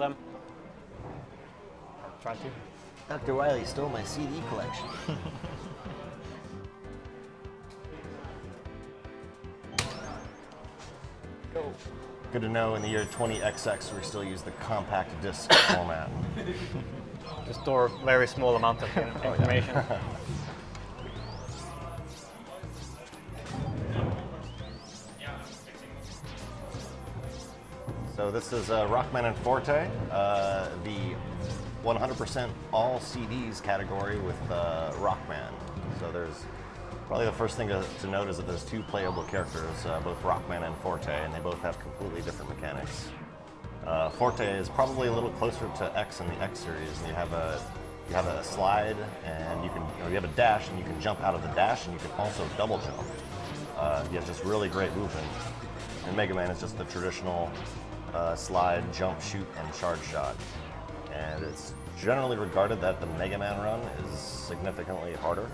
them. Or try to. Dr. Wily stole my CD collection. Go. Good to know in the year 20XX we still use the compact disc format. To store very small amount of information. So this is Rockman and Forte, the 100% all CDs category with Rockman. So there's probably the first thing to note is that there's two playable characters, both Rockman and Forte, and they both have completely different mechanics. Forte is probably a little closer to X in the X series, and you have a slide, and you have a dash, and you can jump out of the dash, and you can also double jump. You have just really great movement. And Mega Man is just the traditional slide, jump, shoot, and charge shot. And it's generally regarded that the Mega Man run is significantly harder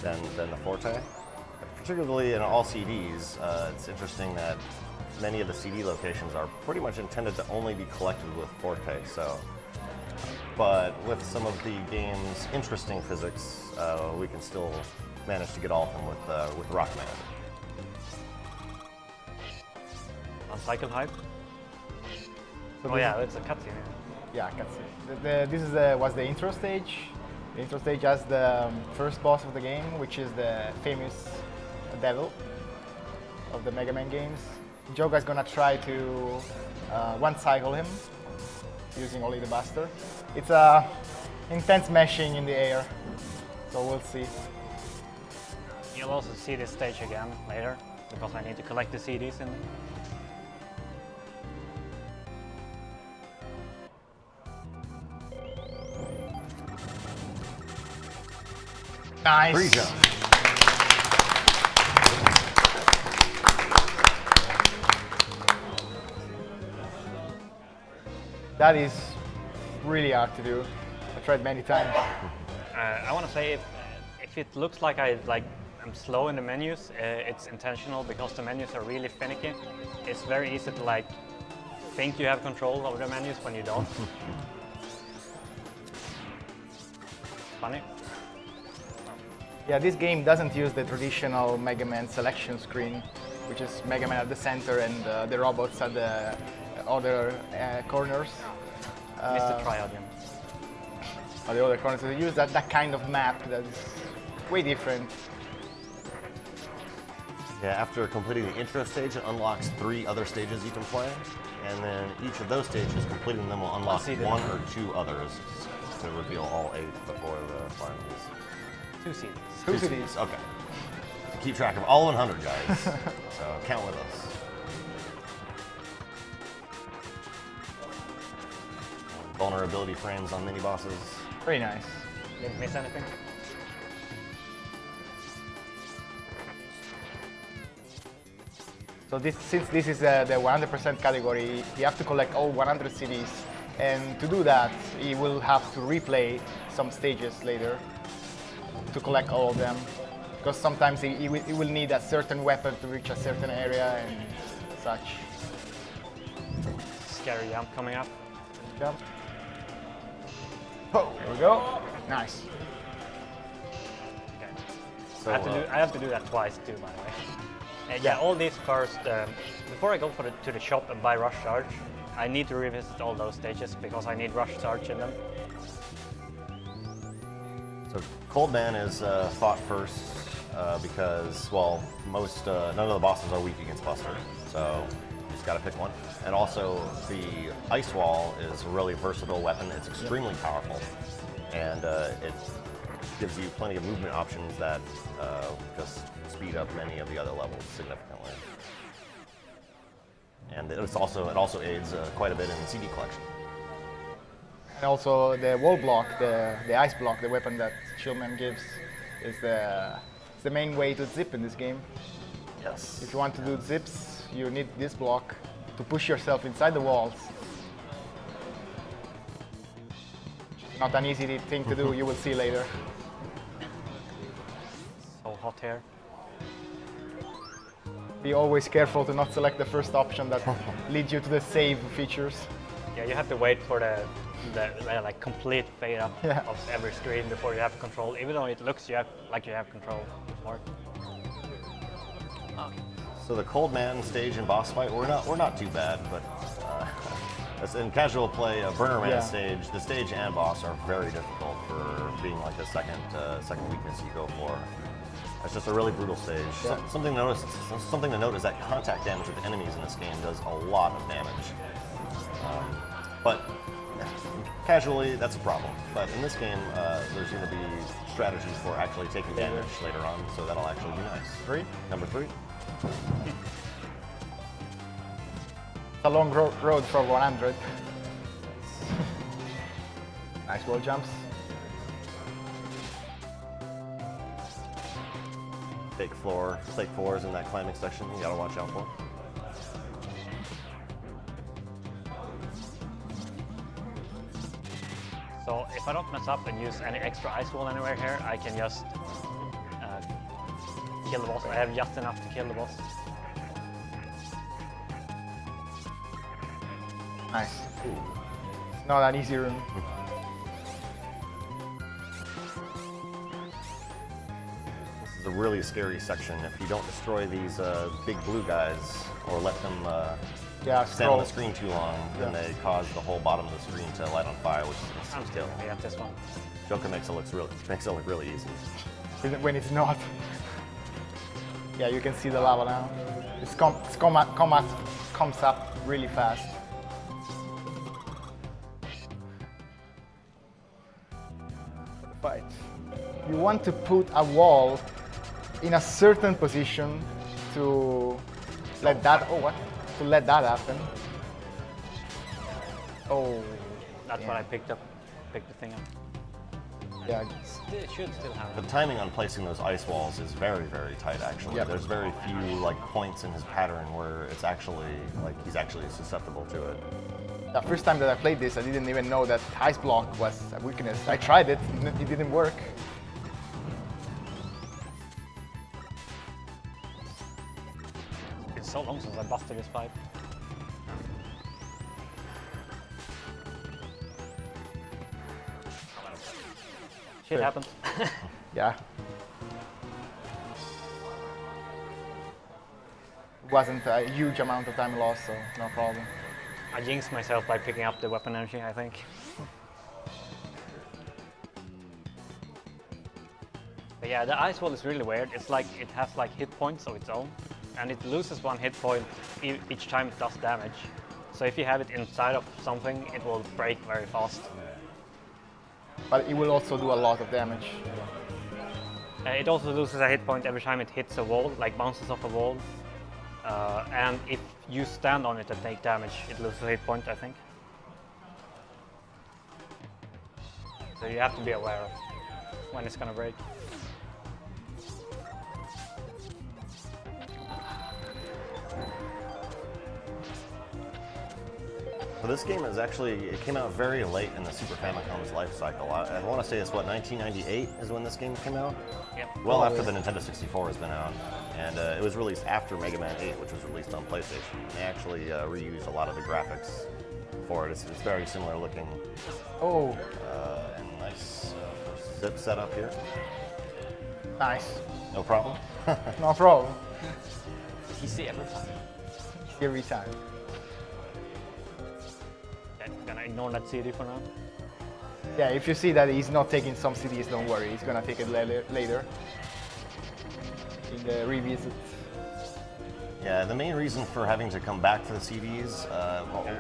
than the Forte. Particularly in all CDs, it's interesting that many of the CD locations are pretty much intended to only be collected with Forte. But with some of the game's interesting physics, we can still manage to get all of them with Rockman. On cycle hype. So Oh yeah, it's a cutscene. Yeah, cutscene. This was the intro stage. The intro stage has the first boss of the game, which is the famous devil of the Mega Man games. Joka is gonna try to one-cycle him using only the Buster. It's a intense meshing in the air, so we'll see. You'll also see this stage again later, because I need to collect the CDs in it. Nice. Free jump. That is really hard to do. I tried many times. I want to say if it looks like I'm slow in the menus, it's intentional because the menus are really finicky. It's very easy to think you have control over the menus when you don't. Funny. Yeah, this game doesn't use the traditional Mega Man selection screen, which is Mega Man at the center and the robots at the other corners. Mr. Triadium. At the other corners, so they use that kind of map that is way different. Yeah, after completing the intro stage, it unlocks 3 other stages you can play, and then each of those stages, completing them will unlock 1 or 2 others to reveal all 8 before the finals. 2 CDs. 2 CDs. Okay. Keep track of all 100, guys. So count with us. Vulnerability frames on mini bosses. Very nice. Didn't miss anything. So since this is the 100% category, you have to collect all 100 CDs, and to do that, you will have to replay some stages later to collect all of them, because sometimes you will need a certain weapon to reach a certain area and such. Scary jump coming up. Jump. Oh, there we go. Nice. Okay. So, I have to do that twice too, by the way. Yeah, all these first, before I go to the shop and buy Rush Charge, I need to revisit all those stages because I need Rush Charge in them. So Cold Man is fought first because, well, none of the bosses are weak against Buster, so you just got to pick one. And also, the Ice Wall is a really versatile weapon. It's extremely powerful, and it gives you plenty of movement options that just speed up many of the other levels significantly. And it also aids quite a bit in the CD collection. And also the wall block, the ice block, the weapon that Shieldman gives, is the main way to zip in this game. Yes. If you want to do zips, you need this block to push yourself inside the walls. Not an easy thing to do, you will see later. So hot here. Be always careful to not select the first option that leads you to the save features. Yeah, you have to wait for the like complete fade up Yeah. of every screen before you have control. Even though it looks like you have control before. So the Cold Man stage and boss fight, we're not too bad, but as in casual play, a Burner Man stage, the stage and boss are very difficult for being like the second weakness you go for. It's just a really brutal stage. Yeah. Something to note is that contact damage with enemies in this game does a lot of damage. But casually, that's a problem. But in this game, there's going to be strategies for actually taking damage later on, so that'll actually be nice. 3. Number 3. It's a long road for 100. Nice wall jumps. Fake floors in that climbing section, you gotta watch out for. So if I don't mess up and use any extra ice wall anywhere here, I can just kill the boss. I have just enough to kill the boss. Nice. It's not an easy room. This is a really scary section. If you don't destroy these big blue guys or let them stand on the screen too long, then they cause the whole bottom of the screen to light on fire, which is I'm still gonna get this one. Joka makes it look really easy. When it's not. Yeah, you can see the lava now. It's comes up really fast. Fight. You want to put a wall in a certain position to let that. Oh, what? To let that happen. Oh. That's what I picked the thing up. Yeah. It should still have The it. timing on placing those ice walls is very, very tight, actually. Yeah. There's very few like points in his pattern where it's actually like he's actually susceptible to it. The first time that I played this, I didn't even know that ice block was a weakness. I tried it, it didn't work. It's so long since I busted this pipe. Shit Good. happens. Yeah. Wasn't a huge amount of time lost, so no problem. I jinxed myself by picking up the weapon energy, I think. But yeah, the ice wall is really weird. It's like it has like hit points of its own, and it loses 1 hit point each time it does damage. So if you have it inside of something, it will break very fast. But it will also do a lot of damage. It also loses a hit point every time it hits a wall, like bounces off a wall. And if you stand on it and take damage, it loses a hit point, I think. So you have to be aware of when it's gonna break. So this game is actually, it came out very late in the Super Famicom's life cycle. I want to say it's what, 1998 is when this game came out? Yep. Well after the Nintendo 64 has been out. And it was released after Mega Man 8, which was released on PlayStation. They actually reused a lot of the graphics for it. It's very similar looking. Oh, And nice zip setup here. nice. No problem. No problem. You see every time. Every time. Okay, I'm gonna ignore that CD for now. Yeah, if you see that he's not taking some CDs, don't worry. He's gonna take it later. In the revisit. Yeah, the main reason for having to come back to the CDs,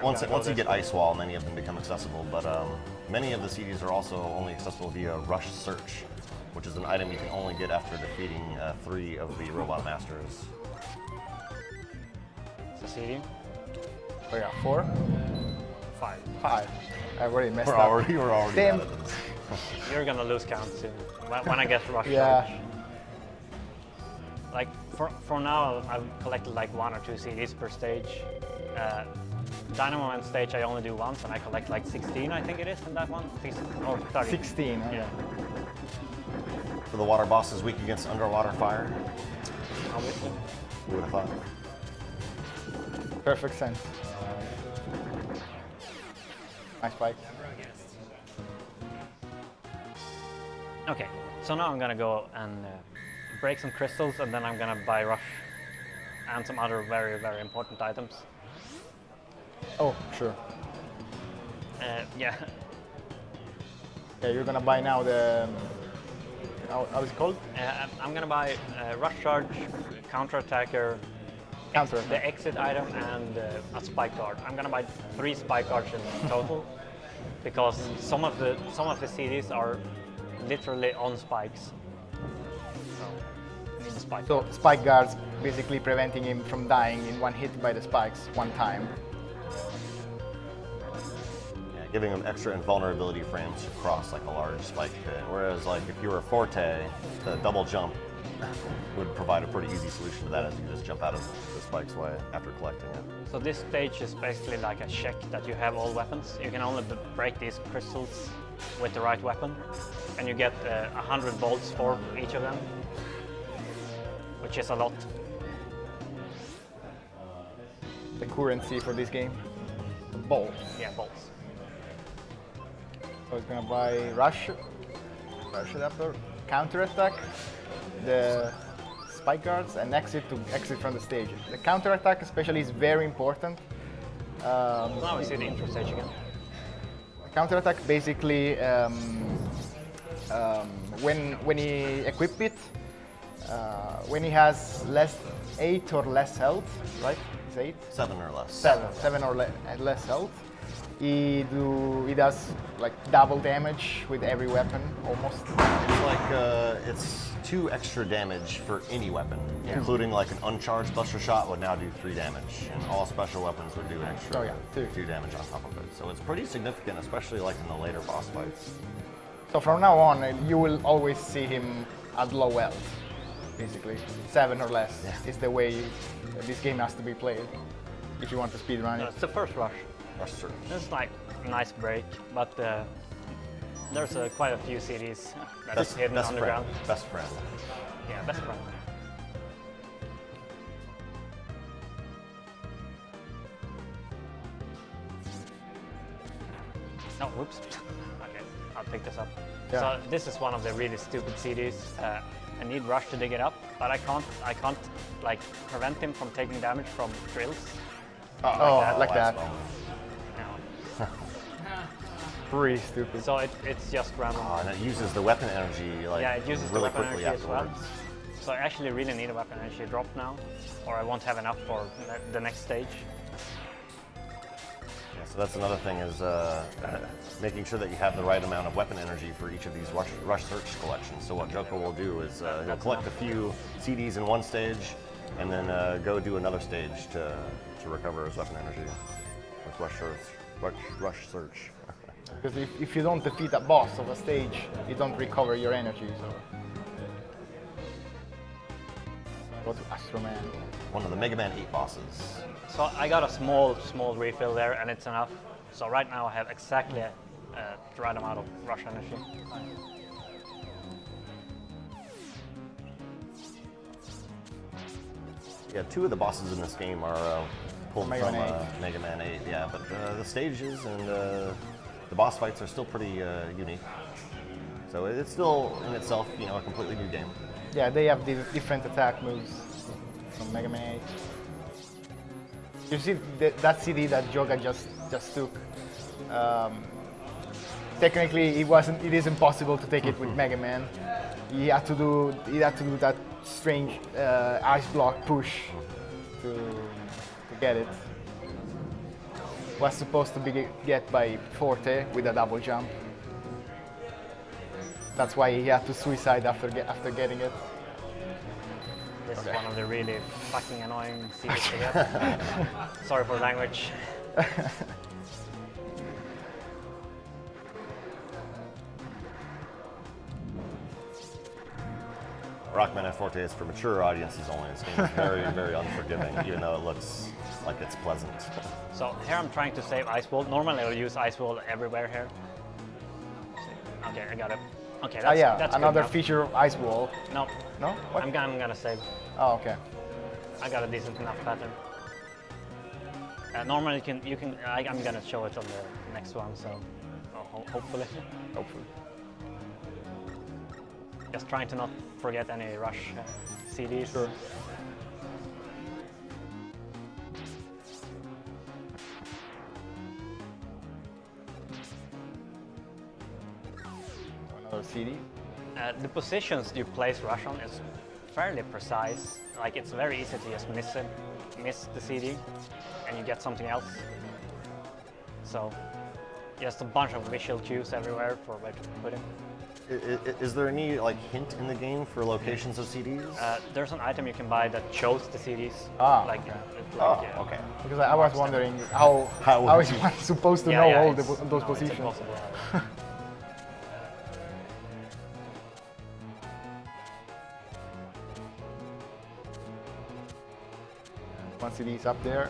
once you get Ice Wall, many of them become accessible, but many of the CDs are also only accessible via Rush Search, which is an item you can only get after defeating 3 of the Robot Masters. It's a CD. Oh yeah, 4? 5. 5. I already messed We're up. already Damn. out of this. You're gonna lose count soon. When I get Rush Yeah. Charge. Like, for now, I've collected like 1 or 2 CDs per stage. Dynamo Man stage I only do once, and I collect like 16, I think it is, in that one. Or 30. 16. Yeah, So the water boss is weak against underwater fire. obviously. Who would have thought? Perfect sense. Nice fight. Okay, so now I'm gonna go and break some crystals, and then I'm gonna buy rush and some other very, very important items. Oh, sure. Yeah, Yeah, you're gonna buy now the. How is it called? I'm gonna buy rush charge, counter attacker, Counter. the exit item, and a spike guard. I'm gonna buy 3 spike guards in total because some of the CDs are literally on spikes. So I need the spike. So spike guards basically preventing him from dying in one hit by the spikes one time. Yeah, giving him extra invulnerability frames to cross like a large spike pit. Whereas like if you were a Forte, the double jump would provide a pretty easy solution to that, as you just jump out of the spike's way after collecting it. So this stage is basically like a check that you have all weapons. You can only break these crystals with the right weapon, and you get 100 bolts for each of them, which is a lot. The currency for this game. The ball. Yeah, bolts. So he's gonna buy rush adapter, counter attack, the spike guards, and exit to exit from the stage. The counter attack especially is very important. Now we see the intro stage again. Counter attack basically when he equip it, when he has 8 or less health, right? It's 8. 7 or less. 7 or less health. He does like double damage with every weapon almost. It's like it's 2 extra damage for any weapon, including like an uncharged Buster Shot would now do 3 damage, and all special weapons would do an extra 2 damage on top of it. So it's pretty significant, especially like in the later boss fights. So from now on, you will always see him at low health, basically 7 or less is the way this game has to be played if you want to speedrun it. It's the first rush. Rush Surge. This is like a nice break, but there's quite a few CDs that's hidden best on the friend. ground. Best friend. Yeah, best friend. No, whoops. Okay, I'll pick this up. Yeah. So this is one of the really stupid CDs. I need Rush to dig it up, but I can't like prevent him from taking damage from drills. Like that. No. Pretty stupid. So it's just random. And it uses the weapon energy like Yeah, it uses the really weapon quickly energy as well. afterwards. So I actually really need a weapon energy drop now, or I won't have enough for the next stage. Yeah, so that's another thing is making sure that you have the right amount of weapon energy for each of these rush search collections. So what Joka will do is he'll collect a few CDs in one stage, and then go do another stage to recover his weapon energy with rush search. Because if you don't defeat a boss of a stage, you don't recover your energy. So go to Astro Man. One of the Mega Man 8 bosses. So I got a small refill there, and it's enough. So right now I have exactly the right amount of rush energy. Yeah, 2 of the bosses in this game are pulled Mega from Man 8. Mega Man 8. Yeah, but the stages and the boss fights are still pretty unique. So it's still in itself, a completely new game. Yeah, they have different attack moves from Mega Man 8. You see that CD that Joka just took. Technically, it is impossible to take it with Mega Man. He had to do that strange ice block push to get it. Was supposed to be get by Forte with a double jump. That's why he had to suicide after getting it. This is one of the really fucking annoying CDs to get. Sorry for language. Rockman and Forte is for mature audiences only. This game is very, very unforgiving, even though it looks like it's pleasant. So here I'm trying to save Ice Wall. Normally I'll use Ice Wall everywhere here. Okay, I got it. Okay, that's another good enough. feature of Ice Wall. No, No? What? I'm gonna save. Oh, okay. I got a decent enough pattern. Normally I'm gonna show it on the next one, so hopefully. Hopefully. Just trying to not forget any Rush CDs. Sure. Another CD. The positions you place Rush on is fairly precise. Like it's very easy to just miss the CD, and you get something else. So just a bunch of visual cues everywhere for where to put him. Is there any like hint in the game for locations of CDs? There's an item you can buy that shows the CDs. Ah, like, okay. Okay. Because I was wondering how is one supposed to know all those positions? It's impossible. One CD is up there.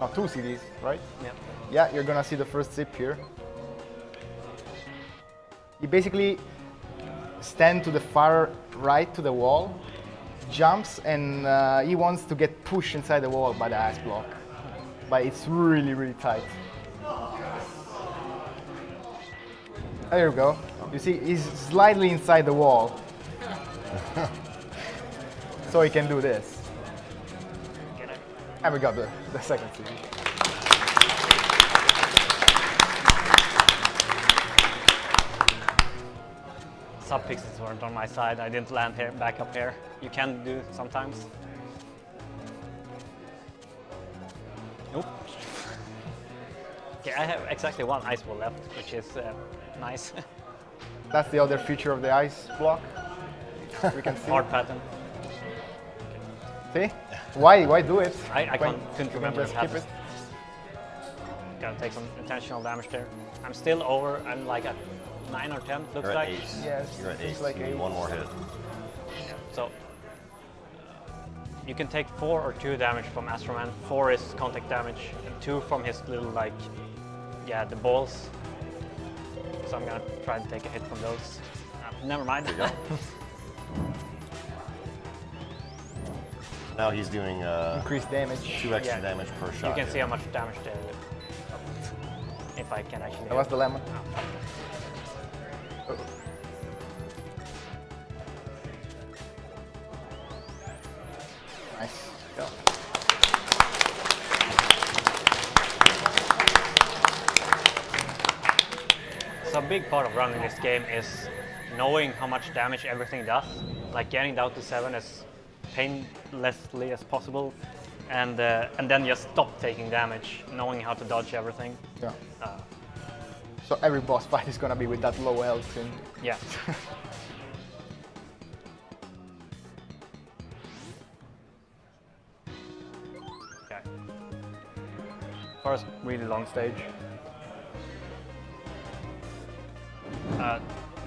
Oh, 2 CDs, right? Yep. Yeah, you're gonna see the first zip here. He basically stands to the far right to the wall, jumps, and he wants to get pushed inside the wall by the ice block. But it's really, really tight. There you go. You see, he's slightly inside the wall. So he can do this. And we got the second CD. Sub-pixels weren't on my side. I didn't land here, back up here. You can do sometimes. Nope. Okay, I have exactly one ice ball left, which is nice. That's the other feature of the ice block. We can see. Hard pattern. See? Why do it? I couldn't You can remember just the skip patterns. it. Gotta take some intentional damage there. I'm still over. I'm like at 9 or 10, looks You're like. at 8. Yes, You're at it's 8. like You need 8. one more hit. So you can take 4 or 2 damage from Astroman. 4 is contact damage, and 2 from his little the balls. So I'm gonna try to take a hit from those. Never mind. There you go. Now he's doing Increased damage. 2 extra Yeah. damage per shot. You can see how much damage there is. If I can actually. That was the lemon. Nice. Go. So a big part of running this game is knowing how much damage everything does, like getting down to 7 as painlessly as possible, and then just stop taking damage, knowing how to dodge everything. Yeah. Uh, So every boss fight is gonna be with that low health and yeah. Okay. First really long stage.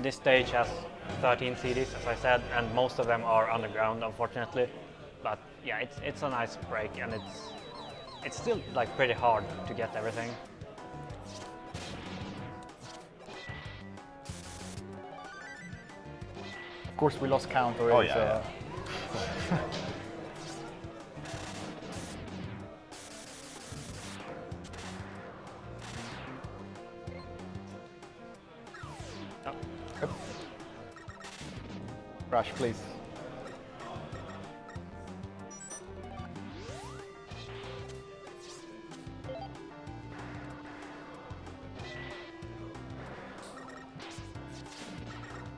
This stage has 13 CDs, as I said, and most of them are underground, unfortunately. But yeah, it's a nice break, and it's still like pretty hard to get everything. of course we lost count already. Oh, yeah, so. Oh, Yep. Rush, please.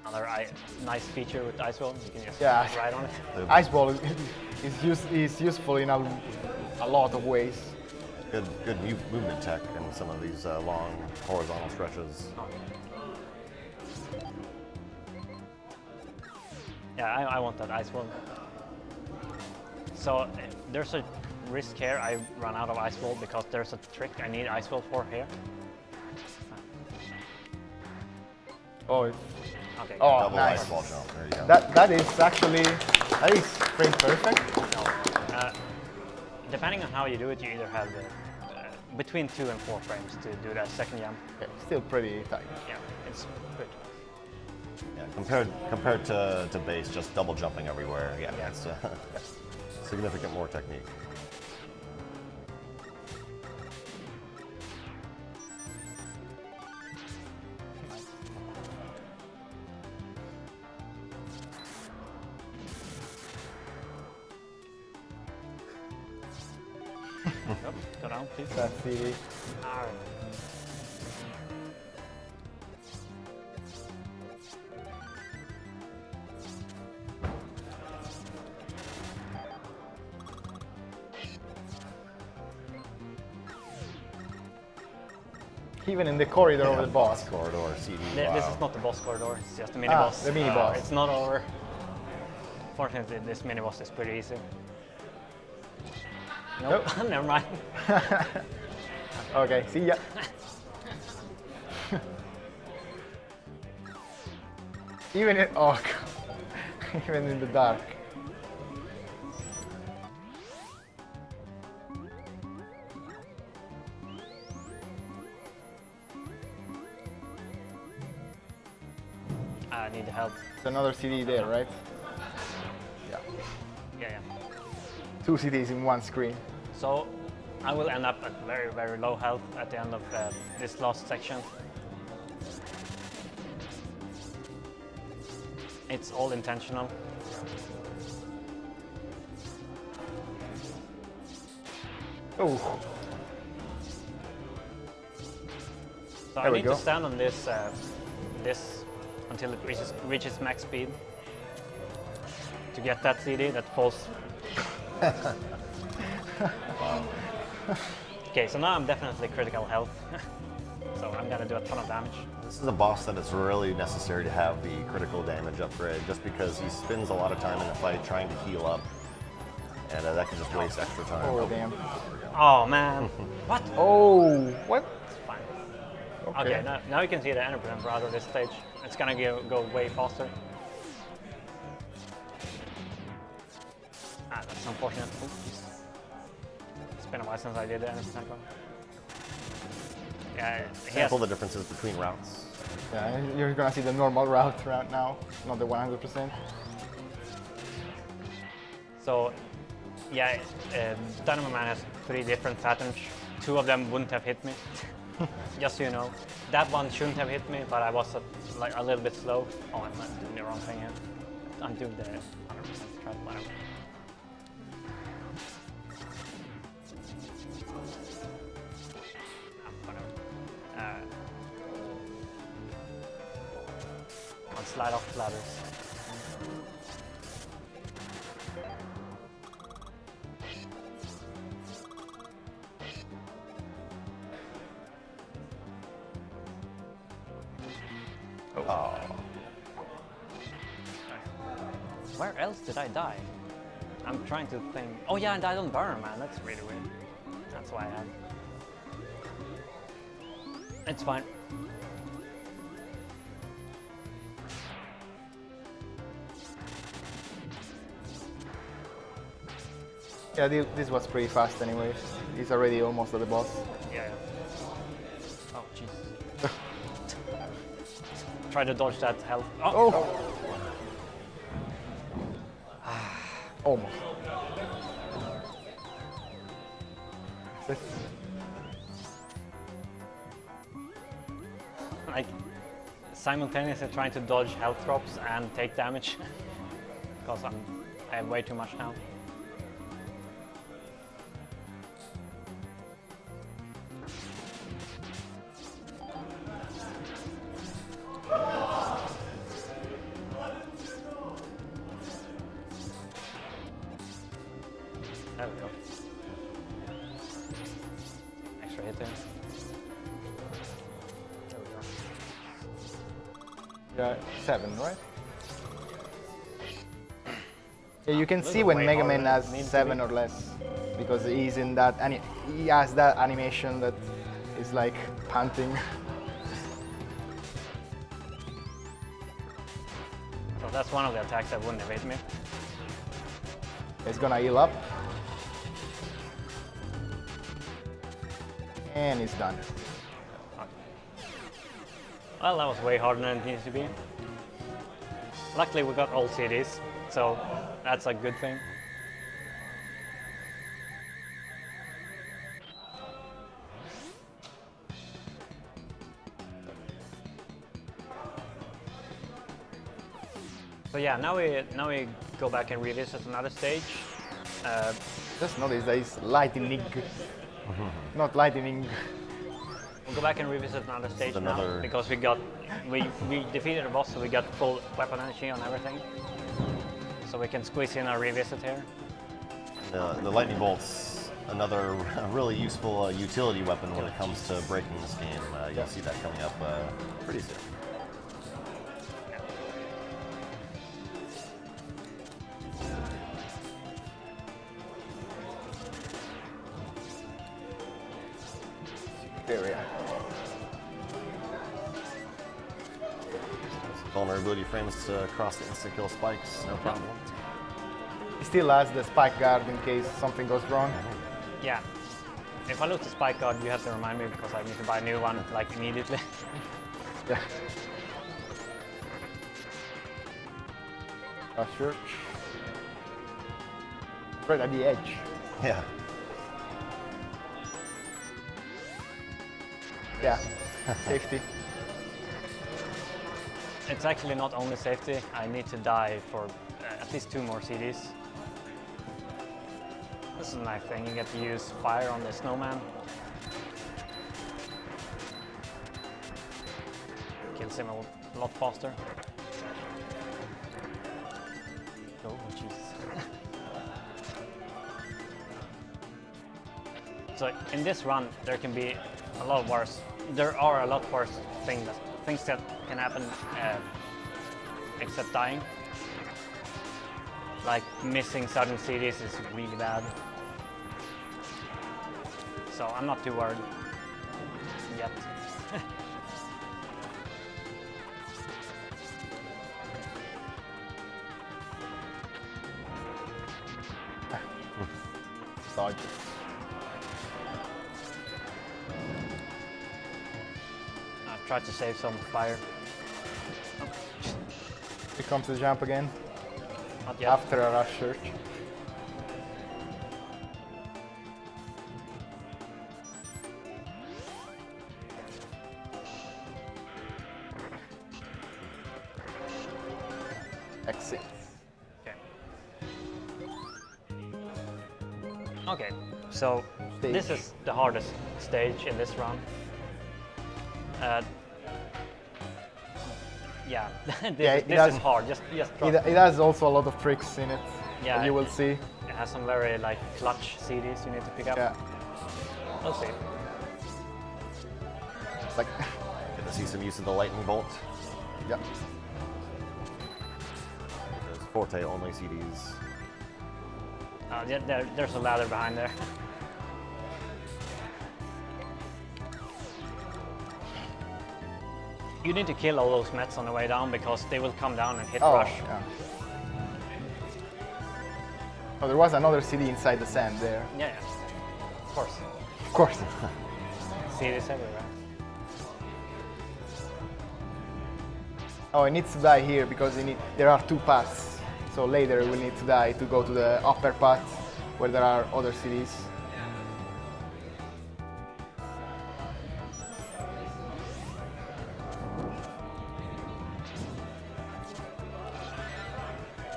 another nice feature with Ice Wall. You can just Yeah. ride on it. Ice ball is useful in a lot of ways. Good movement tech in some of these long horizontal stretches. Yeah, I want that Ice Wall. So there's a risk here. I run out of Ice Wall because there's a trick I need Ice Wall for here. Oh, it's, Okay. oh, Double nice. ice ball jump. There you go. That is actually frame perfect. Depending on how you do it, you either have between 2 and 4 frames to do that second jump. Okay, still pretty tight. Yeah, it's good. Yeah, compared to base, just double jumping everywhere. Yeah, that's significant more technique. Yep, go down, please. That CD. Ah. Even in the corridor of the boss. Corridor CD. This wow. is not the boss corridor, it's just the mini boss. The mini boss. It's not over. Fortunately, this mini boss is pretty easy. Nope, never mind. Okay, see ya. Even in even in the dark. I need help. There's another CD there, right? Yeah. Yeah. 2 CDs in one screen. So I will end up at very, very low health at the end of this last section. It's all intentional. Oh, So There I we need go. to stand on this until it reaches max speed to get that CD that falls. Okay, so now I'm definitely critical health. So I'm gonna do a ton of damage. This is a boss that it's really necessary to have the critical damage upgrade, just because he spends a lot of time in the fight trying to heal up, and that can just waste extra time. oh damn. Oh man, what? Oh, what? It's fine. Okay, now you can see the ender pearl out of this stage. It's gonna go way faster. Ah, that's unfortunate. Oh, jeez. It's been a while since I did the ender pearl. Yeah, he has, Sample the differences between routes. Yeah, you're gonna see the normal route right now, not the 100%. so yeah, Dynamo Man has 3 different patterns. 2 of them wouldn't have hit me. Just so you know. That one shouldn't have hit me, but I was like a little bit slow. Oh, I'm not doing the wrong thing here. I'm doing the 100% trap, whatever. I'll slide off the ladders. Oh. Where else did I die? I'm trying to think. Oh yeah, I died on burn, man. That's really weird. That's why I have. It's fine. Yeah, this was pretty fast anyways. He's already almost at the boss. Yeah. Oh jeez. Try to dodge that health. Oh! Almost. Like simultaneously trying to dodge health drops and take damage because I have way too much now. There we go. Extra hit there. There we go. Yeah, 7, right? Yeah, you can Those see are when way Mega harder Man than has it needs to 7 be. or less, because he's in that, and he has that animation that is like panting. So that's one of the attacks that wouldn't have hit me. It's gonna heal up. And it's done. Well, that was way harder than it needs to be. Luckily, we got all CDs, so that's a good thing. So yeah, now we go back and revisit another stage. Just notice that it's lightning, not lightning. We'll go back and revisit another stage another- now because we defeated the boss, so we got full weapon energy on everything. So we can squeeze in our revisit here. The lightning bolt's another really useful utility weapon when it comes to breaking this game. You'll see that coming up pretty soon. There we are. Vulnerability frames to cross the instant kill spikes, no problem. It still has the spike guard in case something goes wrong. Yeah. If I lose the spike guard, you have to remind me because I need to buy a new one like immediately. Yeah. Sure. Right at the edge. Yeah. Yeah. Safety. It's actually not only safety. I need to die for at least 2 more CDs. This is a nice thing. You get to use fire on the snowman. Kills him a lot faster. Oh, Jesus. So in this run, there can be a lot worse. There are a lot worse things that can happen except dying. Like missing certain CDs is really bad. So I'm not too worried yet. Dodge. I've tried to save some fire. Here comes the jump again. Not yet. After a rush search. Exit. Okay. Okay, so this Stage. is the hardest stage in this run. Yeah, this does- is hard. Just drop. It has also a lot of tricks in it. Yeah, that you will see. It has some very like clutch CDs you need to pick up. Yeah. We'll see. It's like, Get to see some use of the lightning bolt. yeah. Those Forte only CDs. Yeah, there's a ladder behind there. You need to kill all those mets on the way down because they will come down and hit Oh, rush. yeah. Oh, there was another CD inside the sand there. Yeah, yeah. Of course. Of course. See this everywhere. Oh, it needs to die here because there are 2 paths. So later we need to die to go to the upper path where there are other CDs.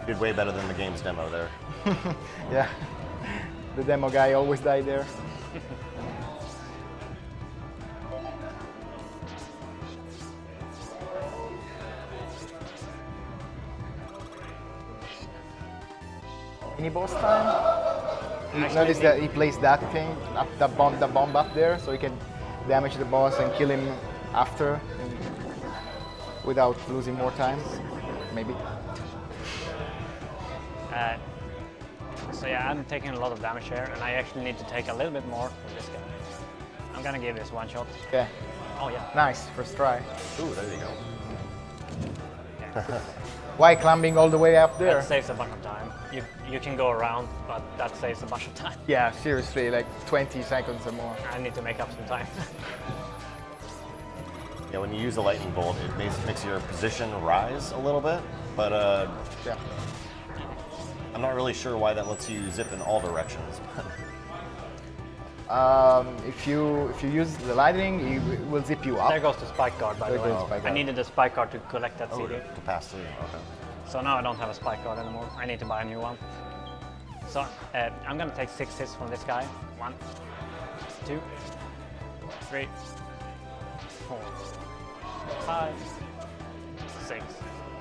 You did way better than the game's demo there. Yeah. The demo guy always died there. Mini boss time. You Actually, notice that he placed that thing, the bomb up there, so you can damage the boss and kill him after, without losing more time, maybe. So yeah, I'm taking a lot of damage here, and I actually need to take a little bit more from this guy. I'm gonna give this one shot. Okay, Oh yeah. nice, first try. Ooh, there you go. Okay. Why climbing all the way up there? That saves a bunch of time. You can go around, but that saves a bunch of time. Yeah, seriously, like 20 seconds or more. I need to make up some time. Yeah, when you use the lightning bolt, it makes your position rise a little bit, but Yeah. I'm not really sure why that lets you zip in all directions. If you use the lightning, it will zip you up. There goes the spike guard, by There the way. goes the spike I guard. needed the spike guard to collect that Oh, CD. to pass through. Okay. So now I don't have a spike guard anymore. I need to buy a new one. So I'm gonna take 6 hits from this guy. 1, 2, 3, 4, 5, 6.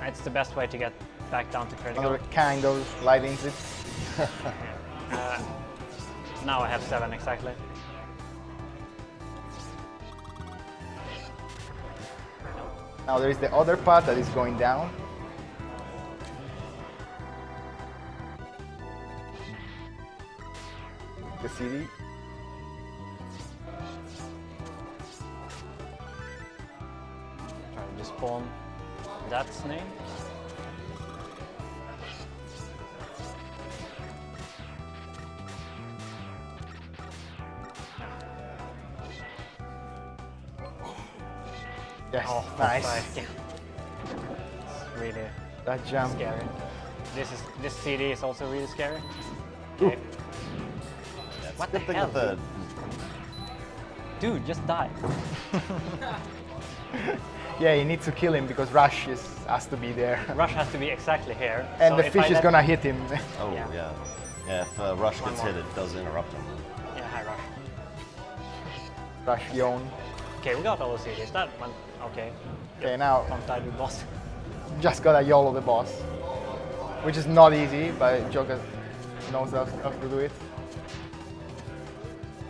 It's the best way to get back down to critical. Another kind of lightning hit. Now I have 7 exactly. Now there is the other path that is going down. The CD. Try to spawn that snake. Yes, Oh, nice. It's really That jump. scary. This CD is also really scary. Okay. What the Good thing hell? with the Dude, just die. Yeah, you need to kill him because Rush has to be there. Rush has to be exactly here. And so the if fish I is let- gonna hit him. oh Yeah. yeah, yeah. If Rush One gets more. hit, it does interrupt him. Yeah, hi Rush. Rush yawn. Okay, we got all the CDs. That one, okay. Okay, now Don't die to boss. just gotta YOLO the boss. Which is not easy, but Joka knows how to do it.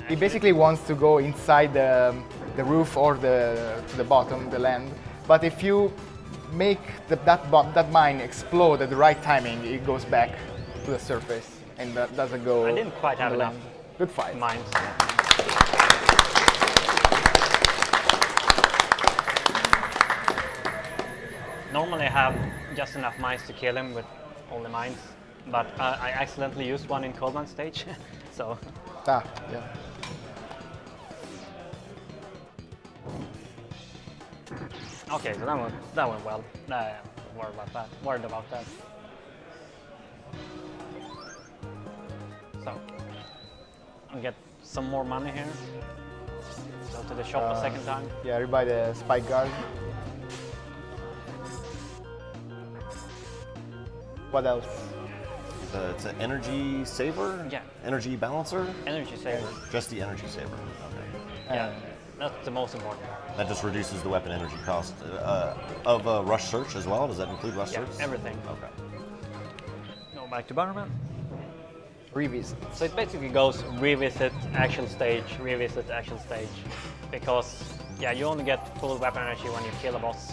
He basically wants to go inside the roof or to the bottom, the land. But if you make that mine explode at the right timing, it goes back to the surface and that doesn't go. I didn't quite on have the enough land. Good fight. mines. Normally I have just enough mines to kill him with all the mines, but I accidentally used one in Coleman stage, so Ah, yeah. okay, so that went well. Worried about that. So I'll get some more money here. Go to the shop a second time. Yeah, everybody the spike guard. What else? It's an energy saver. Yeah. Energy balancer. Energy saver. Just the energy saver. Okay. Yeah, that's the most important. That just reduces the weapon energy cost of rush search as well. Does that include rush Yeah, search? everything. Okay. Go back to Bannerman. Revisit. So it basically goes revisit actual stage, because yeah, you only get full weapon energy when you kill a boss.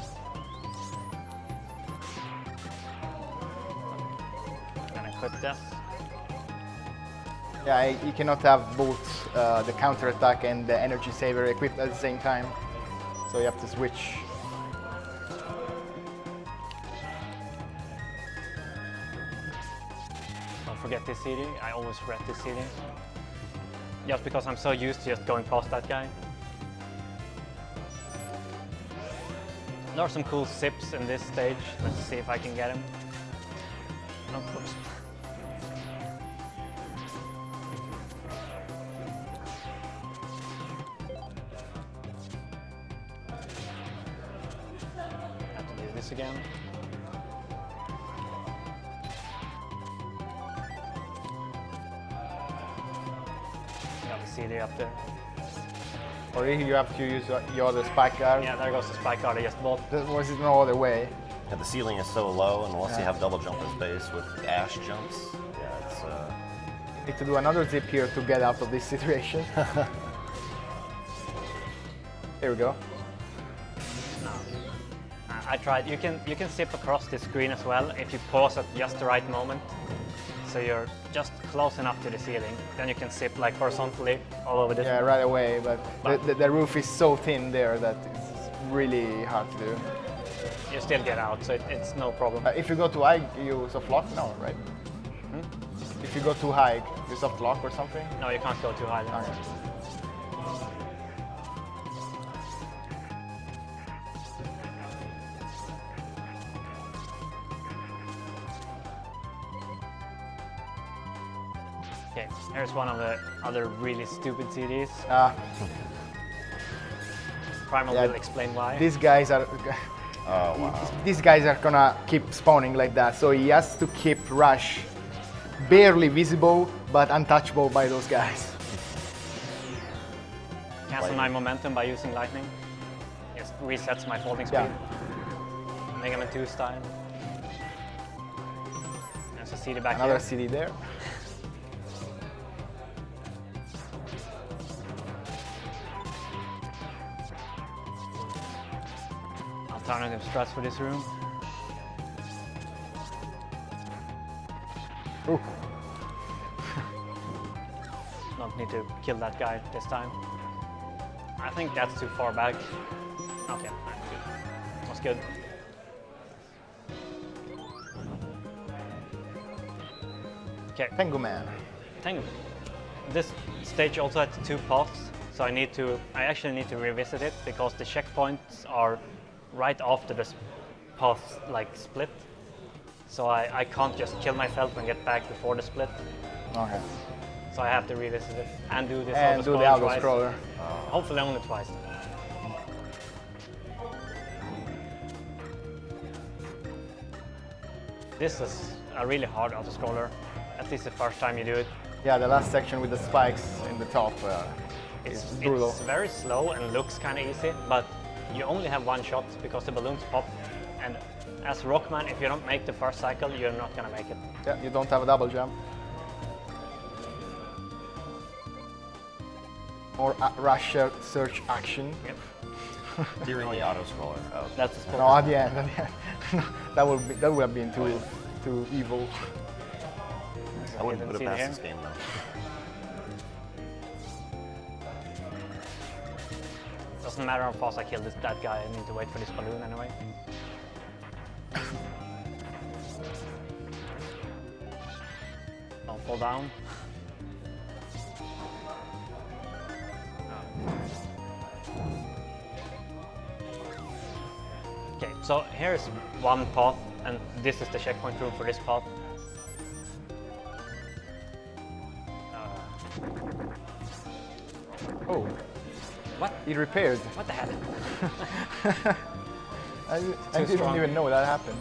Gonna quit this. Yeah, you cannot have both the counter attack and the energy saver equipped at the same time, so you have to switch. Don't forget this CD. I always forget this CD. Just because I'm so used to just going past that guy. There are some cool zips in this stage. Let's see if I can get him. Oh, oops. Have to do this again. Got the CD up there. Or you have to use your other spike guard. Yeah, there goes the spike card I just bought. There was no other way. And the ceiling is so low, and unless you Yeah. have double jump in space with Ash jumps, yeah, it's Need to do another zip here to get out of this situation. Here we go. No. I tried. You can zip across the screen as well if you pause at just the right moment. So you're just close enough to the ceiling. Then you can zip like horizontally all over this. Yeah, right away, but the roof is so thin there that it's really hard to do. You still get out, so it's no problem. If you go too high, you soft lock? No, right? If you go too high, you soft lock or something? No, you can't go too high. Okay. Okay, here's one of the other really stupid CDs. Primal yeah, will explain why. These guys are. oh wow. These guys are gonna keep spawning like that, so he has to keep Rush barely visible, but untouchable by those guys. Cancel my momentum by using lightning. Just resets my folding speed. Yeah. Mega Man 2 style. There's a CD back Another here. CD there. Alternative struts for this room. Ooh. Don't need to kill that guy this time. I think that's too far back. Okay, good. Was good. Okay, Tengu Man. Tengu. This stage also had 2 paths, so I actually need to revisit it because the checkpoints are right after this path like split. So I can't just kill myself and get back before the split. Okay. So I have to revisit it and do this And do the auto-scroller auto twice. scroller. Hopefully only twice. This is a really hard auto-scroller, at least the first time you do it. Yeah, the last section with the spikes in the top is brutal. It's very slow and looks kind of easy, but you only have 1 shot because the balloons pop. And as Rockman, if you don't make the first cycle, you're not gonna make it. Yeah, you don't have a double jump. Or rush search action. Yep. During the auto scroller. Oh. That's the sport. No, at the end. At the end. that would have been too evil. I wouldn't Didn't put it see it past here. this game though. Doesn't matter how fast I kill that guy, I need to wait for this balloon anyway. Don't fall down. Okay, so here's one path, and this is the checkpoint room for this path. Oh, What? he repaired. What the hell? I didn't strong. even know that happened.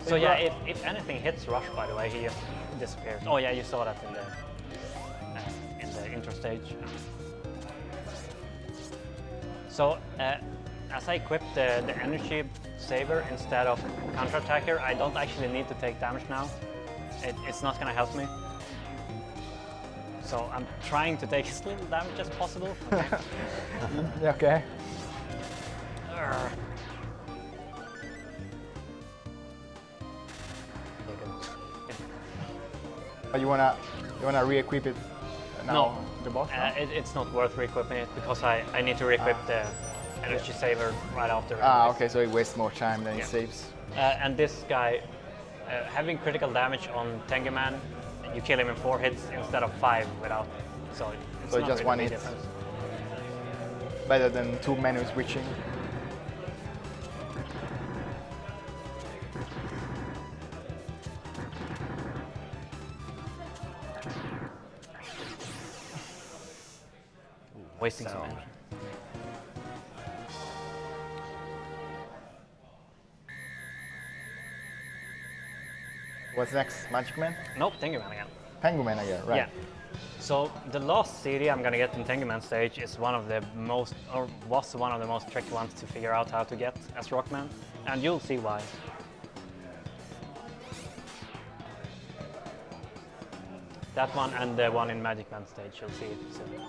So yeah, if anything hits Rush, by the way, he just disappears. Oh yeah, you saw that in the intro stage. So as I equip the energy saver instead of counter-attacker, I don't actually need to take damage now. It's not gonna help me. So I'm trying to take as little damage as possible. Okay. Yeah, okay. Urgh. But you wanna re-equip it now? No, The boss? No? it's not worth re-equipping it because I need to re-equip the energy saver right after. Okay, so it wastes more time than it saves. And this guy, having critical damage on Tengu Man, you kill him in 4 hits instead of 5 without. So it's So not just really 1 a big hit. difference. Better than 2 menu switching. Wasting some Sound. energy. What's next? Magic Man? Nope, Tengu Man again. Tengu Man again, right? Yeah. So the last CD I'm gonna get in Tengu Man stage is one of the most, or was one of the most tricky ones to figure out how to get as Rockman, and you'll see why. That one and the one in Magic Man stage, you'll see it soon.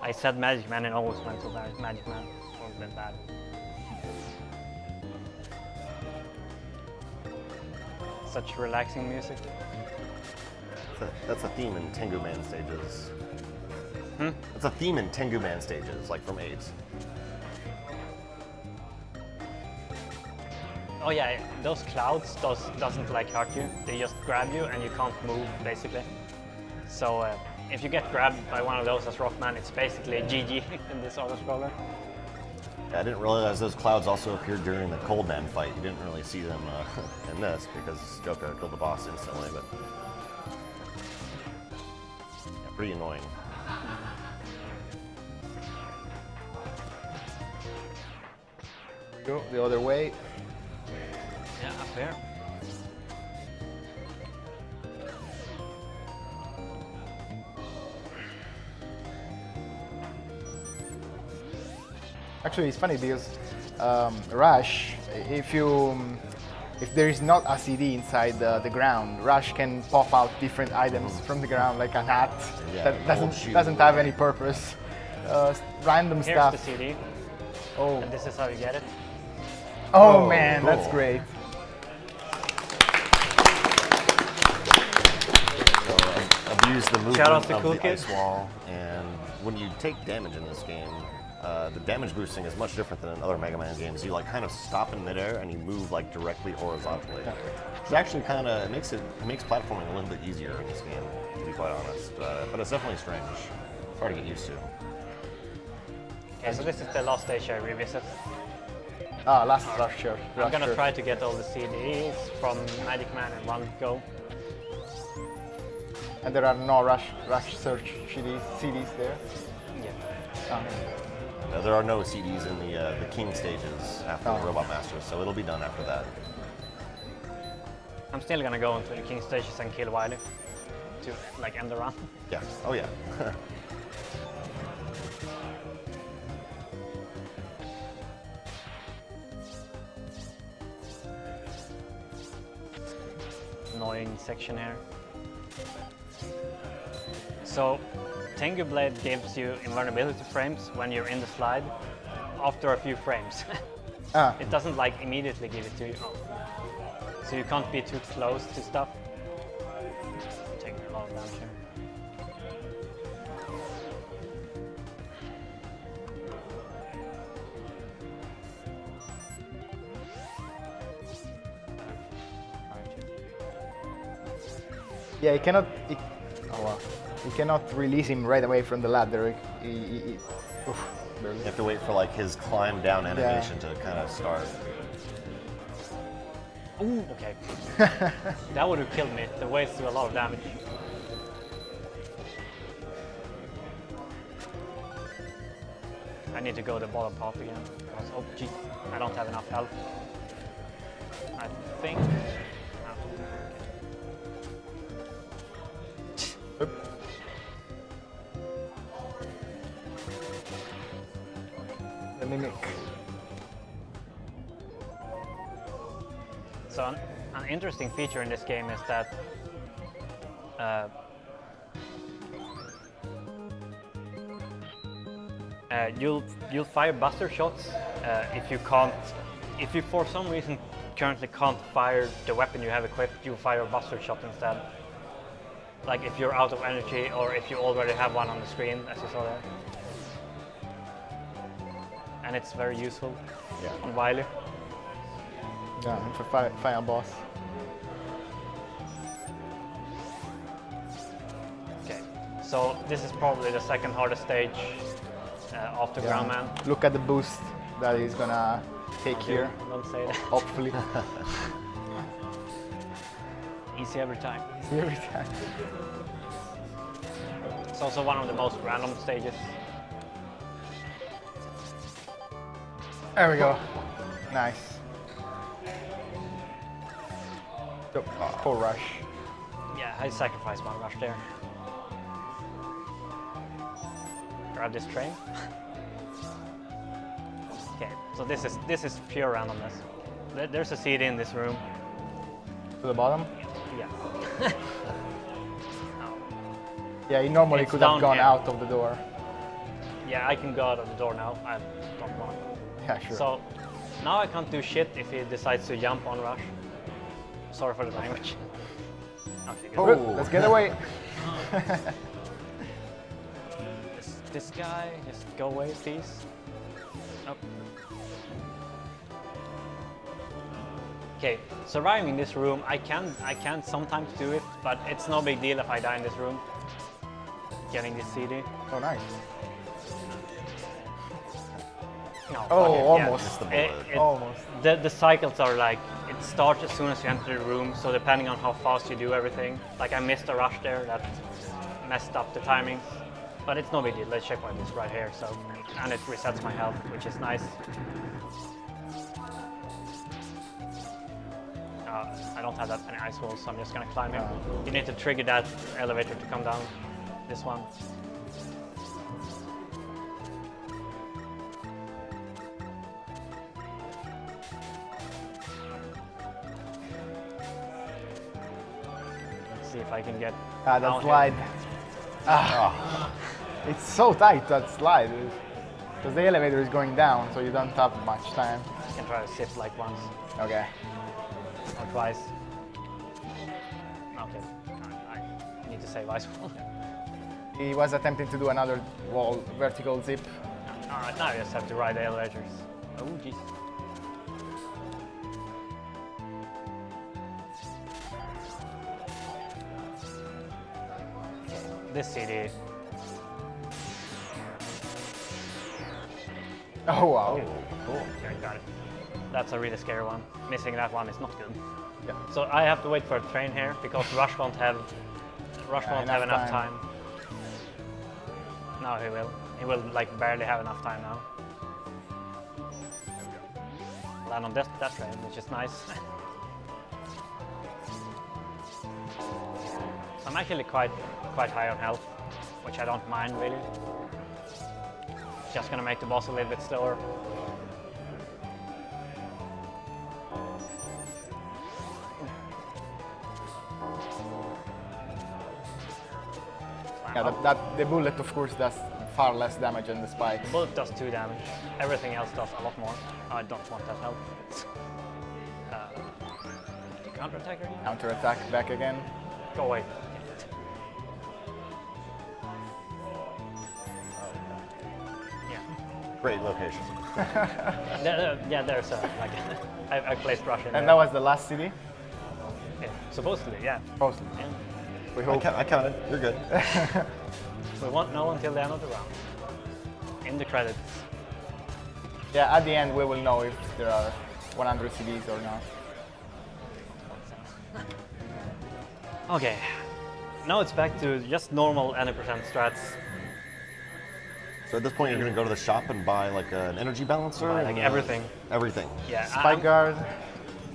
I said Magic Man and always went to Magic Man. Always been bad. Such relaxing music. That's a theme in Tengu Man stages. Hmm? That's a theme in Tengu Man stages, like from 8. Oh yeah, those clouds doesn't like hurt you. They just grab you and you can't move basically. So if you get grabbed by one of those as Rockman, it's basically GG in this auto-scroller. Yeah, I didn't realize those clouds also appeared during the Cold Man fight. You didn't really see them in this because Joka killed the boss instantly, but pretty annoying. Go the other way. Yeah, up there. Actually, it's funny because Rush, if there is not a CD inside the ground, Rush can pop out different items from the ground, like a hat Yeah, that an old shoe, doesn't have yeah. any purpose. Random Here's stuff. the CD, Oh, and this is how you get it. oh, Oh, man, cool. that's great. Abuse the Shout out movement to of Cool the Kid. ice wall, and when you take damage in this game, the damage boosting is much different than in other Mega Man games. You like kind of stop in midair and you move like directly horizontally. It's actually kind of it makes platforming a little bit easier in this game, to be quite honest. But it's definitely strange. It's hard to get used to. Okay, so this is the last stage I revisit. Ah, last Rusher. I'm gonna try to get all the CDs from Magic Man in one go. And there are no Rush search CDs there. Yeah. Ah. There are no CDs in the King stages after Oh. the Robot Masters, so it'll be done after that. I'm still gonna go into the King stages and kill Wily to like end the run. Yeah. Oh yeah. Annoying section here. So, Tengu Blade gives you invulnerability frames when you're in the slide after a few frames. Ah, It doesn't like immediately give it to you. So you can't be too close to stuff. Taking a lot of damage here. yeah, you cannot. Oh wow. You cannot release him right away from the ladder. Oof, barely. You have to wait for like his climb down animation to kind of start. Ooh, okay. That would have killed me. The waves do a lot of damage. I need to go the bottom path again. Because, oh, jeez, I don't have enough health. I think. Oop. The mimic. So an interesting feature in this game is that you'll fire buster shots if you for some reason currently can't fire the weapon you have equipped, you fire a buster shot instead. Like if you're out of energy or if you already have one on the screen, as you saw there. And it's very useful on Wily. Yeah, and for final boss. Okay, so this is probably the second hardest stage after Ground Man. Look at the boost that he's gonna take here. Don't say that. Hopefully. Easy every time. Every time. It's also one of the most random stages. There we go. Nice. Oh, poor Rush. Yeah, I sacrificed one rush there. Grab this train. Okay, so this is pure randomness. There's a CD in this room. To the bottom? Yeah. Yeah, he normally It's could have down gone here. out of the door. Yeah, I can go out of the door now. I don't want. Yeah, sure. So now I can't do shit if he decides to jump on rush. Sorry for the language. Okay, good. Good, let's get away. This guy, just go away, please. Nope. Okay, surviving this room, I can sometimes do it, but it's no big deal if I die in this room. Getting this CD. Oh, nice. No, Oh, fuck it, yeah. almost. Almost. The cycles are like, it starts as soon as you enter the room, so depending on how fast you do everything. Like I missed a rush there that messed up the timings, but it's no big deal. Let's checkpoint this right here. So, and it resets my health, which is nice. I don't have that many ice walls, so I'm just gonna climb here. You need to trigger that elevator to come down. This one. Let's see if I can get. That down slide. here. It's so tight, that slide. Because the elevator is going down, so you don't have much time. I can try to sit like once Okay. or twice. Okay, I need to save ice wall. He was attempting to do another wall vertical zip. Alright, now I just have to ride the elevators. Oh, jeez. This CD. Oh wow. Cool. Okay, got it. That's a really scary one. Missing that one is not good. Yeah. So I have to wait for a train here because Rush won't have enough time. No, he will. He will like barely have enough time now. Land on that train, which is nice. So I'm actually quite high on health, which I don't mind really. Just gonna make the boss a little bit slower. Yeah, the bullet of course does far less damage than the spikes. The bullet does 2 damage. Everything else does a lot more. I don't want that help. Counter-attack again? Counter-attack back again. Go away. Yeah. Great location. Yeah, there's a like I placed Rush in And there. that was the last CD? Yeah, supposedly, yeah. Supposedly. Yeah. We hope. I counted. You're good. We won't know until the end of the round. In the credits. Yeah, at the end we will know if there are 100 CDs or not. Okay. Now it's back to just normal any percent strats. So at this point, you're going to go to the shop and buy like an energy balancer? Buy, like, and, everything. Everything. Yeah. Spike guard.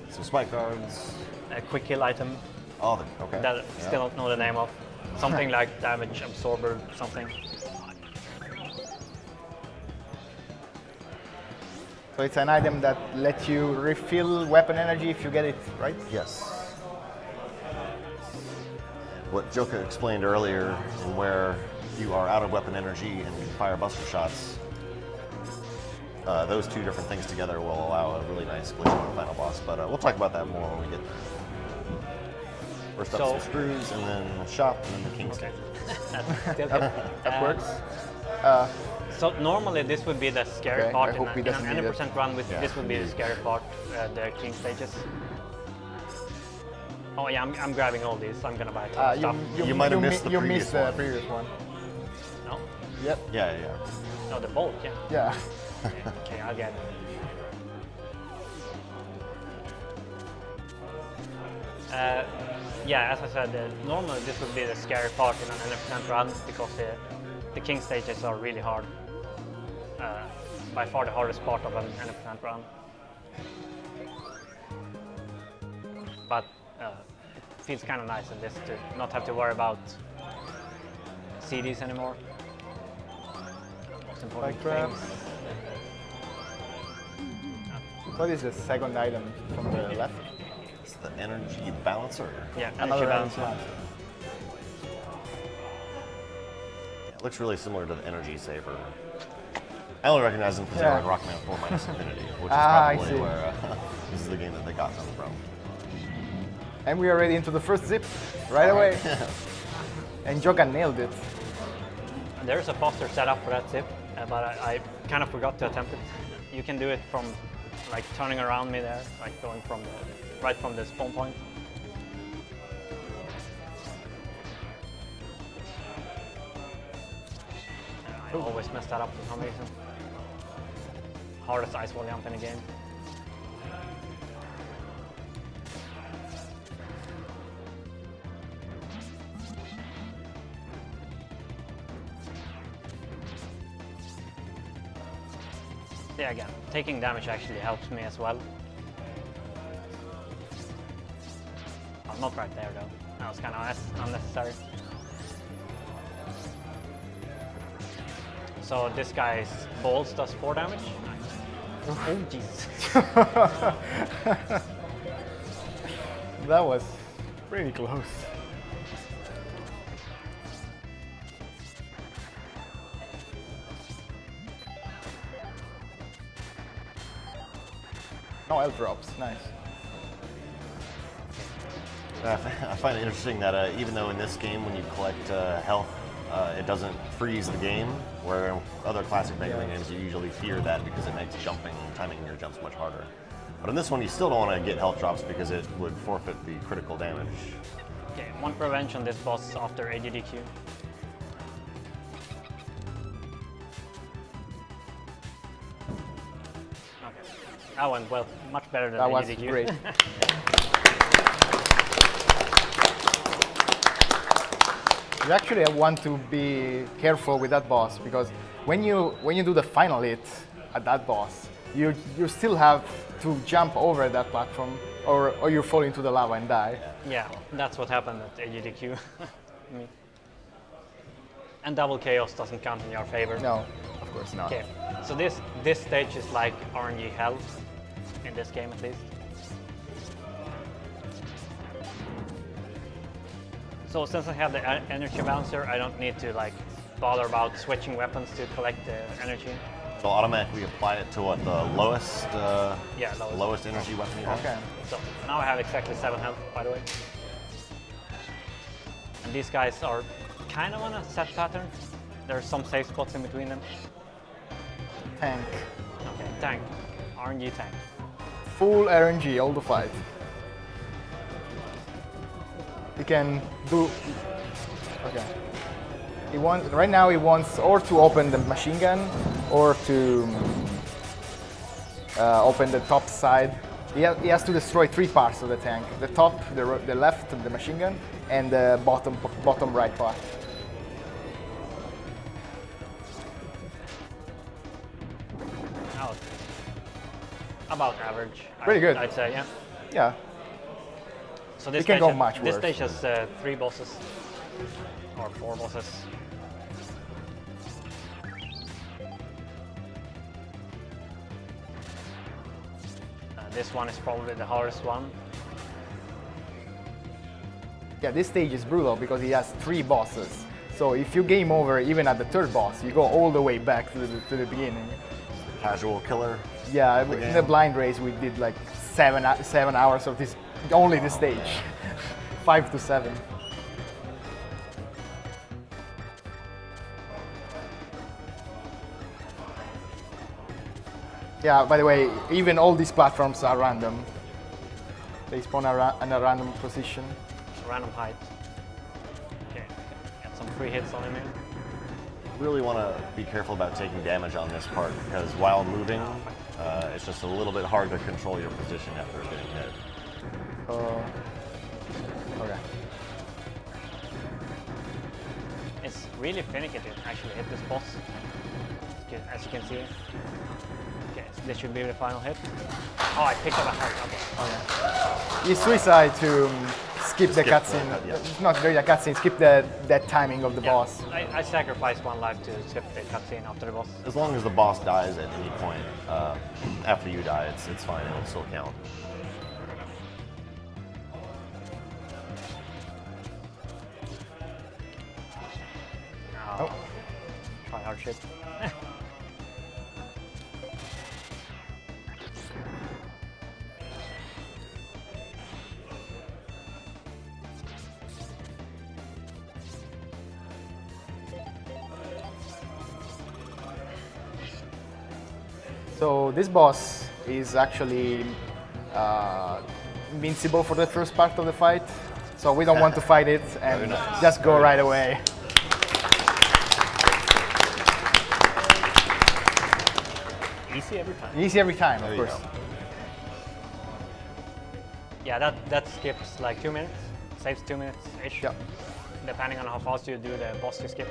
So spike guards. A quick kill item Oh, okay. that I Yeah. still don't know the name of. Something like damage absorber, something. So it's an item that lets you refill weapon energy if you get it, right? Yes. What Joka explained earlier, and where you are out of weapon energy and you fire buster shots, those two different things together will allow a really nice glitch on the final boss. But we'll talk about that more when we get first up So- some screws, and then the shop, and then the king stage. That works. So normally this would be the scary Okay, part. I hope he in doesn't an need it. 100% run, with Yeah, this would be the indeed. scary part, the king stages. Oh yeah, I'm grabbing all these. I'm gonna buy a ton of stuff. You might have missed the you previous missed the one. previous one. No? Yep. Yeah. No, the bolt, yeah. Yeah. Okay, I'll get it. Yeah, as I said, normally this would be the scary part in an 100% run because the king stages are really hard. By far the hardest part of an 100% run. But it feels kind of nice in this to not have to worry about CDs anymore. Most important Like crap. things. What is the second item from the left? It's the energy balancer. Yeah, Another energy item. balance. It looks really similar to the energy saver. I only recognize them because Yeah. they're like Rockman 4 minus Infinity, which is I probably see. where this is the game that they got them from. And we are ready into the first zip right away. And Joka nailed it. There's a poster set up for that zip, but I kind of forgot to attempt it. You can do it from like turning around me there, like going from right from the spawn point. I always mess that up for some reason. Hardest ice wall jump in the game. Yeah, again, taking damage actually helps me as well. Oh, not right there though. That was kind of unnecessary. So this guy's balls does 4 damage. Nice. Oh Jesus. That was pretty close. No health drops, nice. I find it interesting that even though in this game when you collect health, it doesn't freeze the game, where in other classic Mega Man games you usually fear that because it makes timing your jumps much harder. But in this one you still don't want to get health drops because it would forfeit the critical damage. Okay, one revenge on this boss after AGDQ. Okay, that went well, much better than That was AGDQ. great. You actually want to be careful with that boss because when you do the final hit at that boss, you still have to jump over that platform or you fall into the lava and die. Yeah, that's what happened at AGDQ. And double chaos doesn't count in your favor. No, of course not. Okay, so this stage is like RNG hell, in this game at least. So since I have the energy balancer, I don't need to like bother about switching weapons to collect the energy. So automatically apply it to what, the lowest, Yeah, lowest energy weapon you have? Okay. So now I have exactly 7 health, by the way. And these guys are kind of on a set pattern. There's some safe spots in between them. Tank. Okay, tank. RNG tank. Full RNG all the fight. He can do. Okay. Right now he wants or to open the machine gun or to open the top side. He has to destroy 3 parts of the tank: the top, the left, the machine gun, and the bottom right part. Oh, about average. Pretty good. I'd say, yeah. Yeah. So this It can stage go much This worse. stage has 3 bosses or 4 bosses. This one is probably the hardest one. Yeah, this stage is brutal because he has 3 bosses. So if you game over even at the 3rd boss, you go all the way back to the beginning. Casual killer. Yeah, in the blind race we did like 7 hours of this, only this stage. 5 to 7. Yeah, by the way, even all these platforms are random. They spawn in a random position. Random height. Okay, get some free hits on him here. Really want to be careful about taking damage on this part because while moving, it's just a little bit hard to control your position after getting hit. Okay. It's really finicky to actually hit this boss, as you can see. Okay, so this should be the final hit. Oh, I picked up a heart. Okay. You suicide to skip the cutscene. Yeah. Not really a cutscene, skip that timing of the boss. I sacrificed 1 life to skip the cutscene after the boss. As long as the boss dies at any point after you die, it's fine. It'll still count. Oh. Try hard shit. So this boss is actually invincible for the first part of the fight. So we don't want to fight it and nice. just go right away. Easy every time. Easy every time, There of you course. go. Yeah, that skips like 2 minutes. Saves 2 minutes-ish. Yeah. Depending on how fast you do the boss you skip.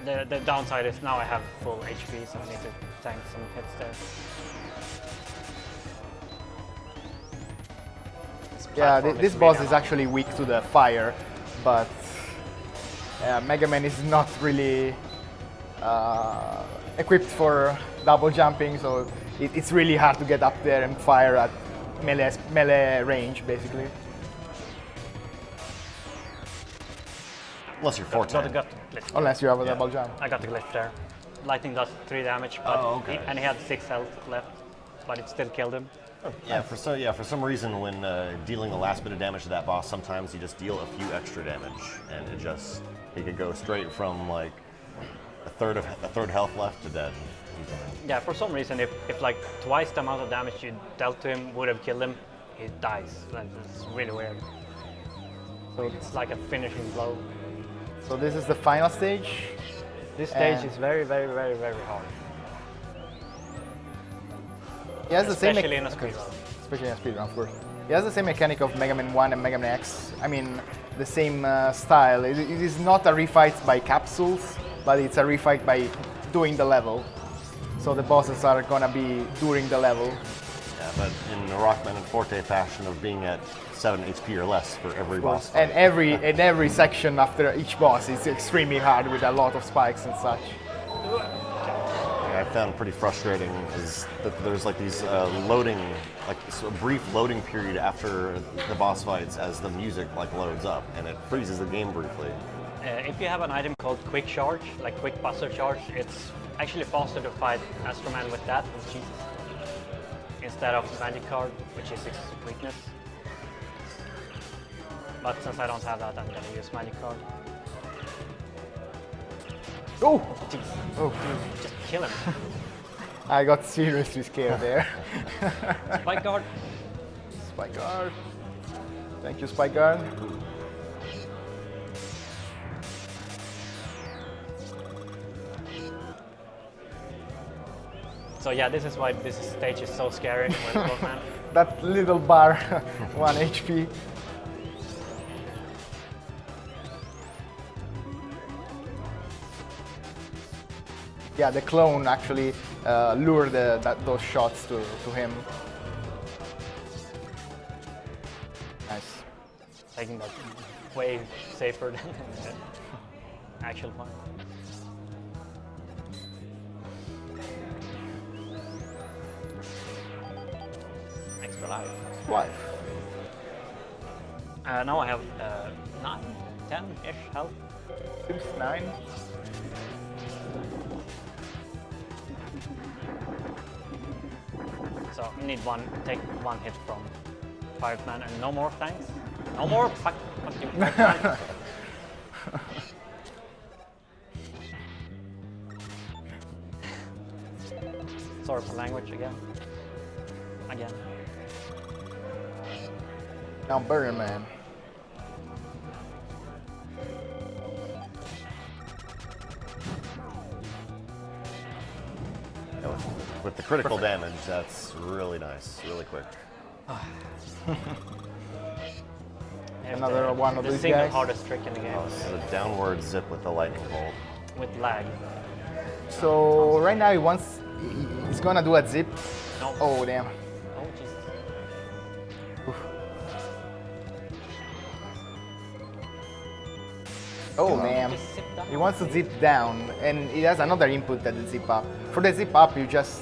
The downside is now I have full HP, so I need to tank some hits there. Yeah, platform this is boss really is actually weak to the fire, but Mega Man is not really equipped for double jumping, so it's really hard to get up there and fire at melee range, basically. Unless you're Forte. Got the glitch. Unless you have a Yeah. double jump. I got the glitch there. Lightning does 3 damage, but Oh, okay. and he had 6 health left, but it still killed him. Yeah, for some reason, when dealing the last bit of damage to that boss, sometimes you just deal a few extra damage, and he could go straight from like a third health left to dead. Yeah, for some reason, if like twice the amount of damage you dealt to him would have killed him, he dies. It's really weird. So it's like a finishing blow. So this is the final stage. This stage And- is very, very, very, very hard. He has the same Especially in a speedrun. Especially in a speedrun, of course. He has the same mechanic of Mega Man 1 and Mega Man X. I mean, the same style. It is not a refight by capsules, but it's a refight by doing the level. So the bosses are gonna be during the level. Yeah, but in the Rockman and Forte fashion of being at 7 HP or less for every boss And fight. every section after each boss is extremely hard with a lot of spikes and such. I found pretty frustrating is that there's like these loading, like a brief loading period after the boss fights as the music like loads up, and it freezes the game briefly. If you have an item called Quick Charge, like Quick Buster Charge, it's actually faster to fight Astroman with that, instead of Magic Card, which is its weakness. But since I don't have that, I'm gonna use Magic Card. Oh! Jeez, Oh, just kill him. I got seriously scared there. Spike Guard. Spike guard. Thank you, Spike guard. So yeah, this is why this stage is so scary with Rockman. That little bar, 1 HP. Yeah, the clone actually lured those shots to him. Nice. Taking that way safer than the actual one. Extra life. Life. Now I have 9, 10-ish health. Seems 9. So need take one hit from Fireman and no more thanks. No more fuck you. Fireman. Sorry for language again. Again. Now Burn Man. With the critical damage, that's really nice, really quick. Another one of the these single guys. hardest trick in the game Oh, this is a downward zip with the lightning bolt. with lag. So right now he's gonna do a zip. No. Oh damn. Oh Jesus. Oh damn. Just zip down. He wants to zip down, and it has another input that the zip up. For the zip up, you just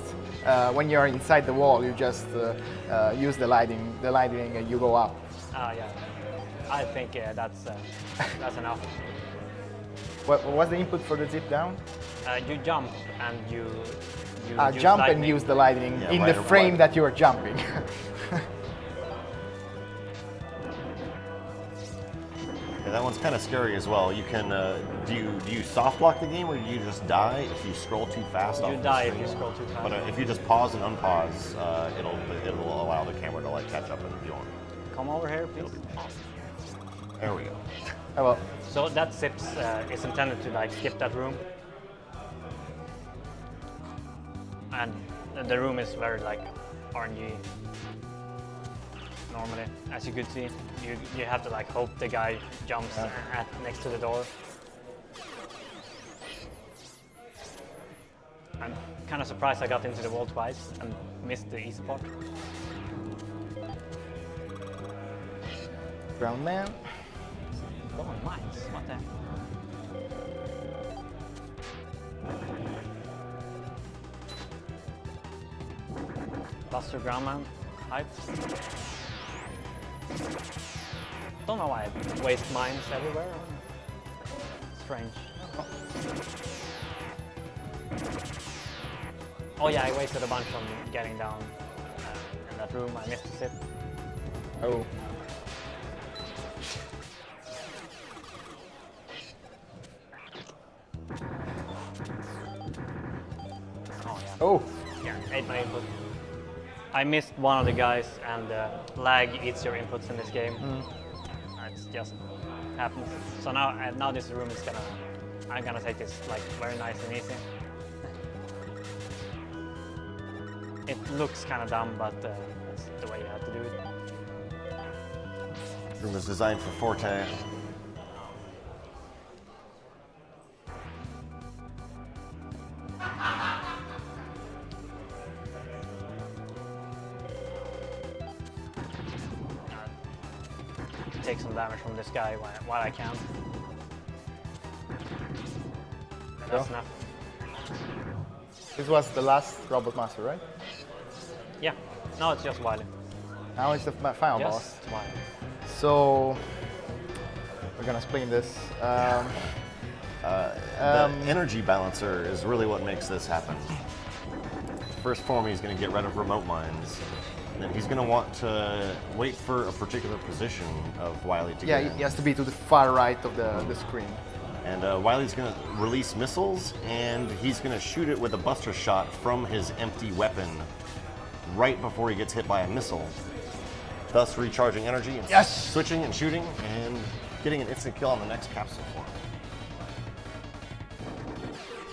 when you're inside the wall, you just use the lighting, and you go up. Ah yeah. I think that's enough. What's the input for the zip down? You jump and you use Jump and lightning. use the lightning Yeah, in right the or frame right. that you are jumping. Yeah, that one's kind of scary as well. You can do you soft lock the game or do you just die if you scroll too fast? You off the die if screen? you scroll too fast. But if you just pause and unpause, it'll allow the camera to like catch up and you on. Come over here, please. There we go. Oh, well, So that zips is intended to like skip that room, and the room is very like RNG. Normally, as you could see, you have to like hope the guy jumps next to the door. And kind of surprised I got into the wall twice and missed the easy part. Ground man. Go on, mines. What the heck? Buster Groundman. Hype. Don't know why I waste mines everywhere. Strange. Oh yeah, I wasted a bunch on getting down in that room. I missed a sip. Oh. Oh yeah. Oh. Yeah, ate my input. I missed one of the guys, and lag eats your inputs in this game. It's just happens. So now this room is gonna. I'm gonna take this like very nice and easy. It looks kind of dumb, but that's the way you have to do it. This room is designed for Forte. Take some damage from this guy while I can. That's enough. This was the last Robot Master, right? Yeah. No, it's just Wiley. Now it's the final boss. Just Wiley. So we're gonna explain this. The energy balancer is really what makes this happen. First form, he's going to get rid of remote mines. And then he's going to want to wait for a particular position of Wily to Yeah, get in. he has to be to the far right of the screen. And Wily's going to release missiles, and he's going to shoot it with a buster shot from his empty weapon right before he gets hit by a missile, thus recharging energy and switching and shooting and getting an instant kill on the next capsule form.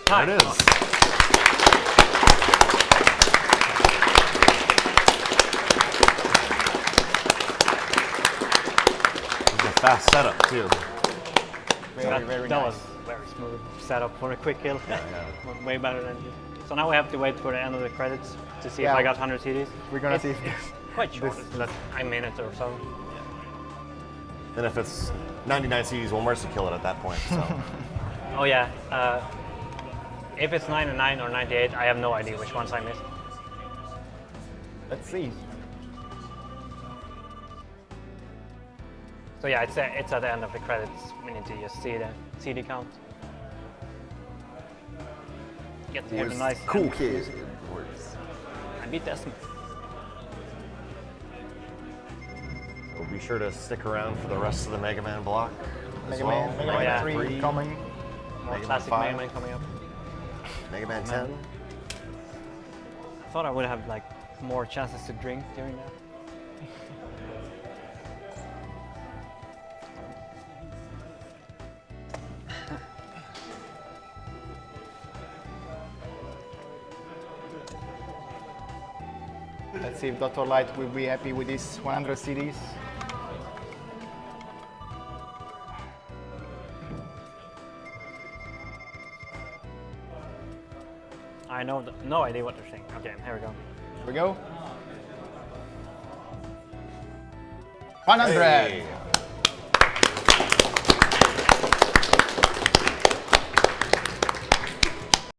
There it is. Fast setup too. Very that nice. was very smooth setup for a quick kill. Yeah. Way better than this. So now we have to wait for the end of the credits to see if Yeah. I got 100 CDs. We're gonna It's see if quite short. It's like a minute or so. Then if it's 99 CDs, we'll mercy kill it at that point. So. Oh yeah. If it's 99 or 98, I have no idea which ones I missed. Let's see. So yeah, it's at the end of the credits. We need to just see the CD count. Get to hear the nice Cool end kid. music. I beat Desmond. So be sure to stick around for the rest of the Mega Man block. Mega Man, Mega Man yeah. 3 coming. More Mega Man classic 5. Mega Man coming up. Mega Man 10. I thought I would have like more chances to drink during that. Let's see if Dr. Light will be happy with these 100 CDs. I know no idea what they're saying. Okay, here we go. Here we go. 100! Hey.